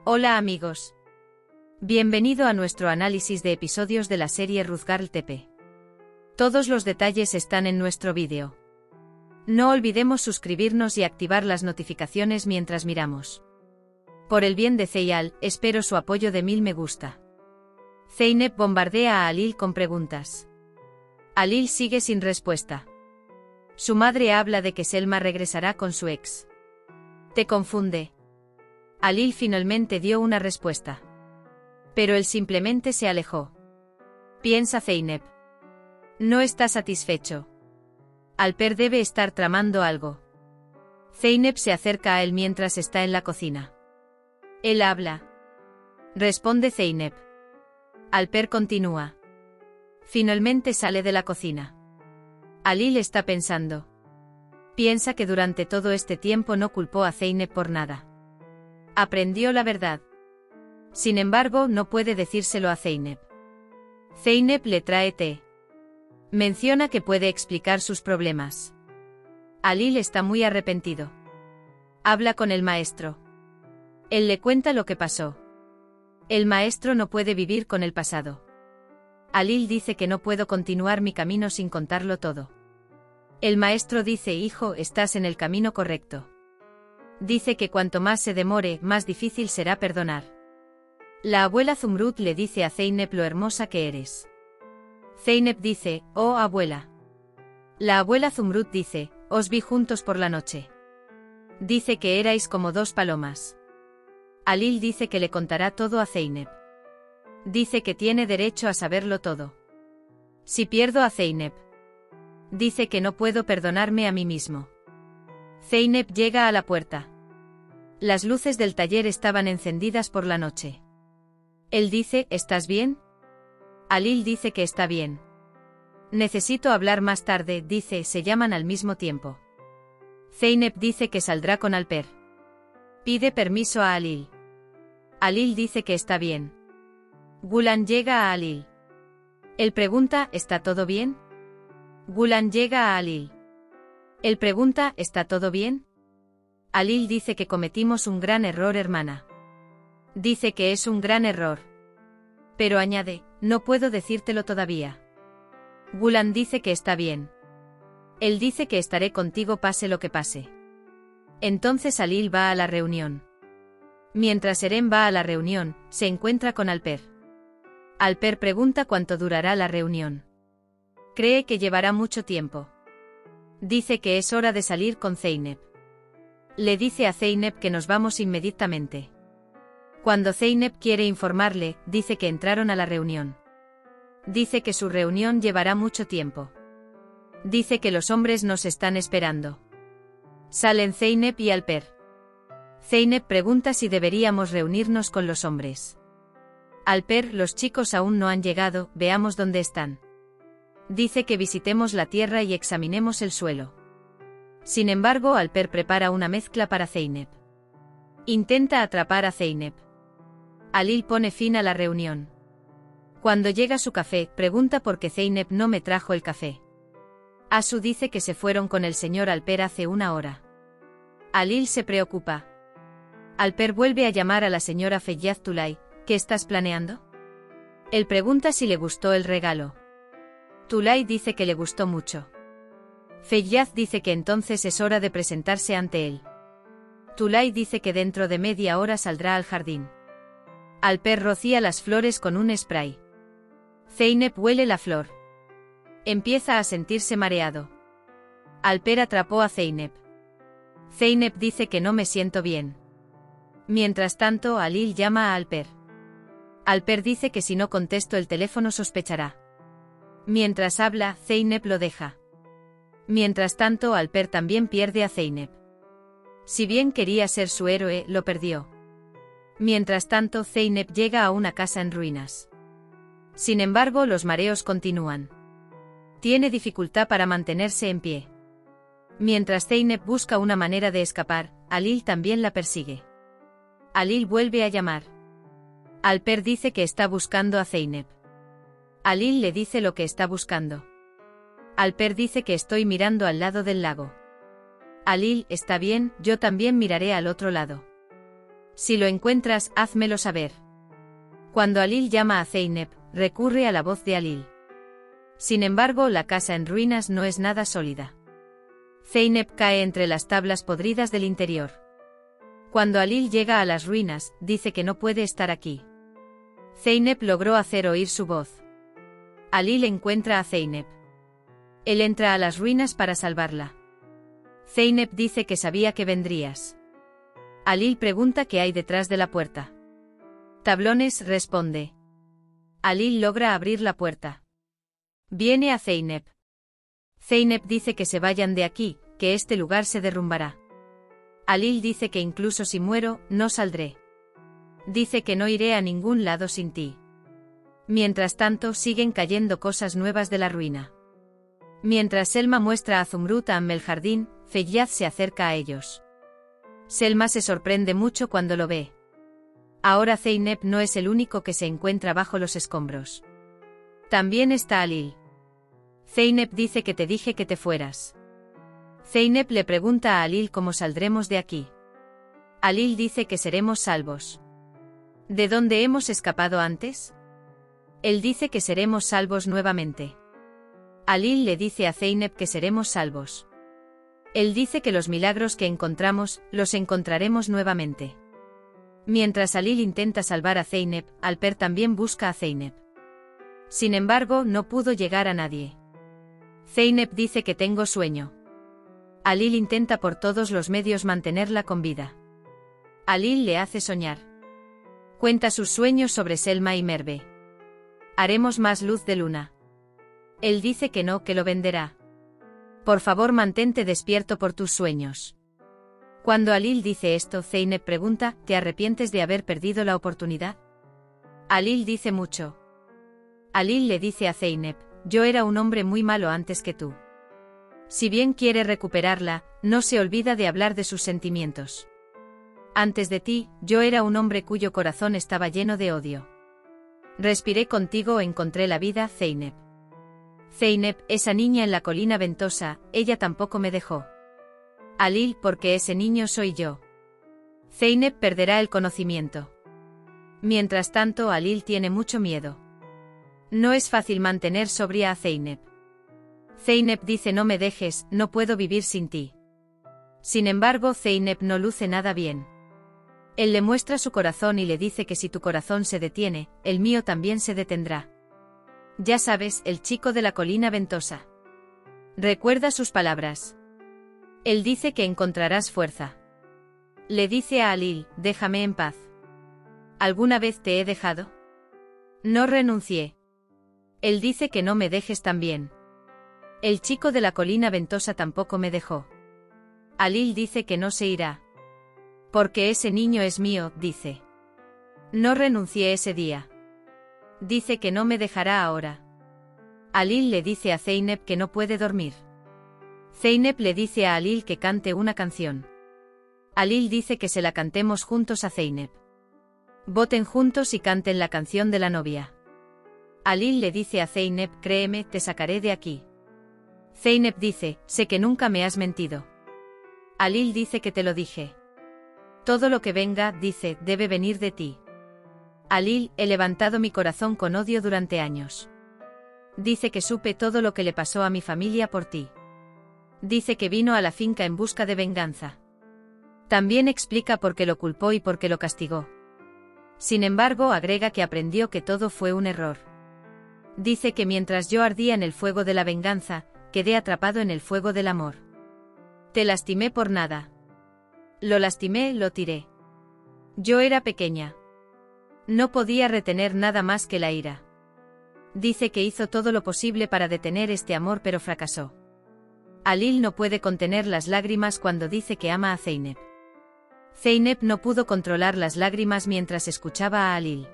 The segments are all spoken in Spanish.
Hola amigos. Bienvenido a nuestro análisis de episodios de la serie Ruth Girl TP. Todos los detalles están en nuestro vídeo. No olvidemos suscribirnos y activar las notificaciones mientras miramos. Por el bien de Zeyal, espero su apoyo de 1000 me gusta. Zeynep bombardea a Halil con preguntas. Halil sigue sin respuesta. Su madre habla de que Selma regresará con su ex. ¿Te confunde? Halil finalmente dio una respuesta. Pero él simplemente se alejó. Piensa Zeynep. No está satisfecho. Alper debe estar tramando algo. Zeynep se acerca a él mientras está en la cocina. Él habla. Responde Zeynep. Alper continúa. Finalmente sale de la cocina. Halil está pensando. Piensa que durante todo este tiempo no culpó a Zeynep por nada. Aprendió la verdad. Sin embargo, no puede decírselo a Zeynep. Zeynep le trae té. Menciona que puede explicar sus problemas. Halil está muy arrepentido. Habla con el maestro. Él le cuenta lo que pasó. El maestro no puede vivir con el pasado. Halil dice que no puedo continuar mi camino sin contarlo todo. El maestro dice: hijo, estás en el camino correcto. Dice que cuanto más se demore, más difícil será perdonar. La abuela Zumrud le dice a Zeynep lo hermosa que eres. Zeynep dice: oh abuela. La abuela Zumrud dice: os vi juntos por la noche. Dice que erais como dos palomas. Halil dice que le contará todo a Zeynep. Dice que tiene derecho a saberlo todo. Si pierdo a Zeynep. Dice que no puedo perdonarme a mí mismo. Zeynep llega a la puerta. Las luces del taller estaban encendidas por la noche. Él dice: ¿estás bien? Halil dice que está bien. Necesito hablar más tarde, dice. Se llaman al mismo tiempo. Zeynep dice que saldrá con Alper. Pide permiso a Halil. Halil dice que está bien. Gulan llega a Halil. Él pregunta: ¿está todo bien? Gulan llega a Halil. Él pregunta: ¿está todo bien? Halil dice que cometimos un gran error, hermana. Dice que es un gran error. Pero añade: no puedo decírtelo todavía. Gulan dice que está bien. Él dice que estaré contigo pase lo que pase. Entonces Halil va a la reunión. Mientras Eren va a la reunión, se encuentra con Alper. Alper pregunta cuánto durará la reunión. Cree que llevará mucho tiempo. Dice que es hora de salir con Zeynep. Le dice a Zeynep que nos vamos inmediatamente. Cuando Zeynep quiere informarle, dice que entraron a la reunión. Dice que su reunión llevará mucho tiempo. Dice que los hombres nos están esperando. Salen Zeynep y Alper. Zeynep pregunta si deberíamos reunirnos con los hombres. Alper: los chicos aún no han llegado, veamos dónde están. Dice que visitemos la tierra y examinemos el suelo. Sin embargo, Alper prepara una mezcla para Zeynep. Intenta atrapar a Zeynep. Halil pone fin a la reunión. Cuando llega su café, pregunta por qué Zeynep no me trajo el café. Asu dice que se fueron con el señor Alper hace una hora. Halil se preocupa. Alper vuelve a llamar a la señora Feyyaz Tulay. ¿Qué estás planeando? Él pregunta si le gustó el regalo. Tulay dice que le gustó mucho. Feyyaz dice que entonces es hora de presentarse ante él. Tulay dice que dentro de media hora saldrá al jardín. Alper rocía las flores con un spray. Zeynep huele la flor. Empieza a sentirse mareado. Alper atrapó a Zeynep. Zeynep dice que no me siento bien. Mientras tanto, Halil llama a Alper. Alper dice que si no contesto el teléfono sospechará. Mientras habla, Zeynep lo deja. Mientras tanto, Alper también pierde a Zeynep. Si bien quería ser su héroe, lo perdió. Mientras tanto, Zeynep llega a una casa en ruinas. Sin embargo, los mareos continúan. Tiene dificultad para mantenerse en pie. Mientras Zeynep busca una manera de escapar, Halil también la persigue. Halil vuelve a llamar. Alper dice que está buscando a Zeynep. Halil le dice lo que está buscando. Alper dice que estoy mirando al lado del lago. Halil: está bien, yo también miraré al otro lado. Si lo encuentras, házmelo saber. Cuando Alil llama a Zeynep, recurre a la voz de Alil. Sin embargo, la casa en ruinas no es nada sólida. Zeynep cae entre las tablas podridas del interior. Cuando Alil llega a las ruinas, dice que no puede estar aquí. Zeynep logró hacer oír su voz. Alil encuentra a Zeynep. Él entra a las ruinas para salvarla. Zeynep dice que sabía que vendrías. Alil pregunta qué hay detrás de la puerta. Tablones, responde. Alil logra abrir la puerta. Viene a Zeynep. Zeynep dice que se vayan de aquí, que este lugar se derrumbará. Alil dice que incluso si muero, no saldré. Dice que no iré a ningún lado sin ti. Mientras tanto, siguen cayendo cosas nuevas de la ruina. Mientras Selma muestra a Zumrud a Ammel-Jardín, Feyyaz se acerca a ellos. Selma se sorprende mucho cuando lo ve. Ahora Zeynep no es el único que se encuentra bajo los escombros. También está Alil. Zeynep dice que te dije que te fueras. Zeynep le pregunta a Alil cómo saldremos de aquí. Alil dice que seremos salvos. ¿De dónde hemos escapado antes? Él dice que seremos salvos nuevamente. Alil le dice a Zeynep que seremos salvos. Él dice que los milagros que encontramos, los encontraremos nuevamente. Mientras Alil intenta salvar a Zeynep, Alper también busca a Zeynep. Sin embargo, no pudo llegar a nadie. Zeynep dice que tengo sueño. Alil intenta por todos los medios mantenerla con vida. Alil le hace soñar. Cuenta sus sueños sobre Selma y Merve. Haremos más luz de luna. Él dice que no, que lo venderá. Por favor, mantente despierto por tus sueños. Cuando Alil dice esto, Zeynep pregunta, ¿te arrepientes de haber perdido la oportunidad? Alil dice mucho. Alil le dice a Zeynep, yo era un hombre muy malo antes que tú. Si bien quiere recuperarla, no se olvida de hablar de sus sentimientos. Antes de ti, yo era un hombre cuyo corazón estaba lleno de odio. Respiré contigo, encontré la vida, Zeynep. Zeynep, esa niña en la colina ventosa, ella tampoco me dejó. Alil, porque ese niño soy yo. Zeynep perderá el conocimiento. Mientras tanto, Alil tiene mucho miedo. No es fácil mantener sobria a Zeynep. Zeynep dice no me dejes, no puedo vivir sin ti. Sin embargo, Zeynep no luce nada bien. Él le muestra su corazón y le dice que si tu corazón se detiene, el mío también se detendrá. Ya sabes, el chico de la colina ventosa. Recuerda sus palabras. Él dice que encontrarás fuerza. Le dice a Alil, déjame en paz. ¿Alguna vez te he dejado? No renuncié. Él dice que no me dejes también. El chico de la colina ventosa tampoco me dejó. Alil dice que no se irá. Porque ese niño es mío, dice. No renuncié ese día. Dice que no me dejará ahora. Alil le dice a Zeynep que no puede dormir. Zeynep le dice a Alil que cante una canción. Alil dice que se la cantemos juntos a Zeynep. Voten juntos y canten la canción de la novia. Alil le dice a Zeynep, créeme, te sacaré de aquí. Zeynep dice, sé que nunca me has mentido. Alil dice que te lo dije. Todo lo que venga, dice, debe venir de ti. Alil, he levantado mi corazón con odio durante años. Dice que supe todo lo que le pasó a mi familia por ti. Dice que vino a la finca en busca de venganza. También explica por qué lo culpó y por qué lo castigó. Sin embargo, agrega que aprendió que todo fue un error. Dice que mientras yo ardía en el fuego de la venganza, quedé atrapado en el fuego del amor. Te lastimé por nada. Lo lastimé, lo tiré. Yo era pequeña. No podía retener nada más que la ira. Dice que hizo todo lo posible para detener este amor pero fracasó. Alil no puede contener las lágrimas cuando dice que ama a Zeynep. Zeynep no pudo controlar las lágrimas mientras escuchaba a Alil.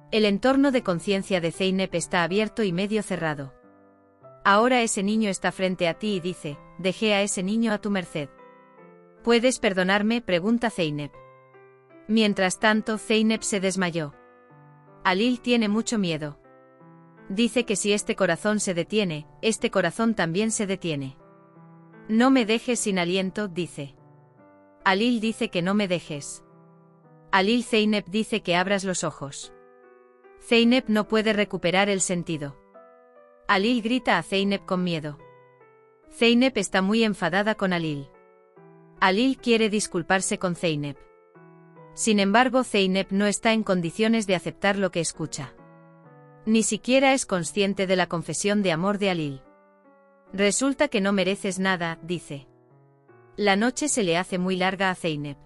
El entorno de conciencia de Zeynep está abierto y medio cerrado. Ahora ese niño está frente a ti y dice, dejé a ese niño a tu merced. ¿Puedes perdonarme?, pregunta Zeynep. Mientras tanto, Zeynep se desmayó. Alil tiene mucho miedo. Dice que si este corazón se detiene, este corazón también se detiene. No me dejes sin aliento, dice. Alil dice que no me dejes. Alil Zeynep dice que abras los ojos. Zeynep no puede recuperar el sentido. Alil grita a Zeynep con miedo. Zeynep está muy enfadada con Alil. Alil quiere disculparse con Zeynep. Sin embargo, Zeynep no está en condiciones de aceptar lo que escucha. Ni siquiera es consciente de la confesión de amor de Alil. Resulta que no mereces nada, dice. La noche se le hace muy larga a Zeynep.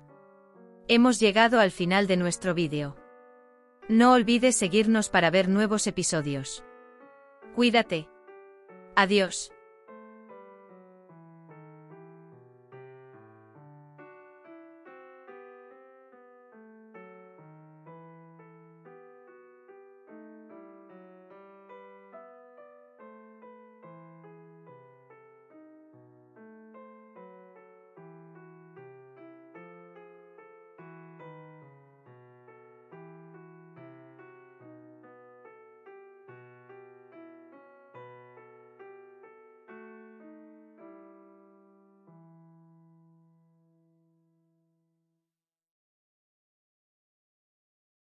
Hemos llegado al final de nuestro vídeo. No olvides seguirnos para ver nuevos episodios. Cuídate. Adiós.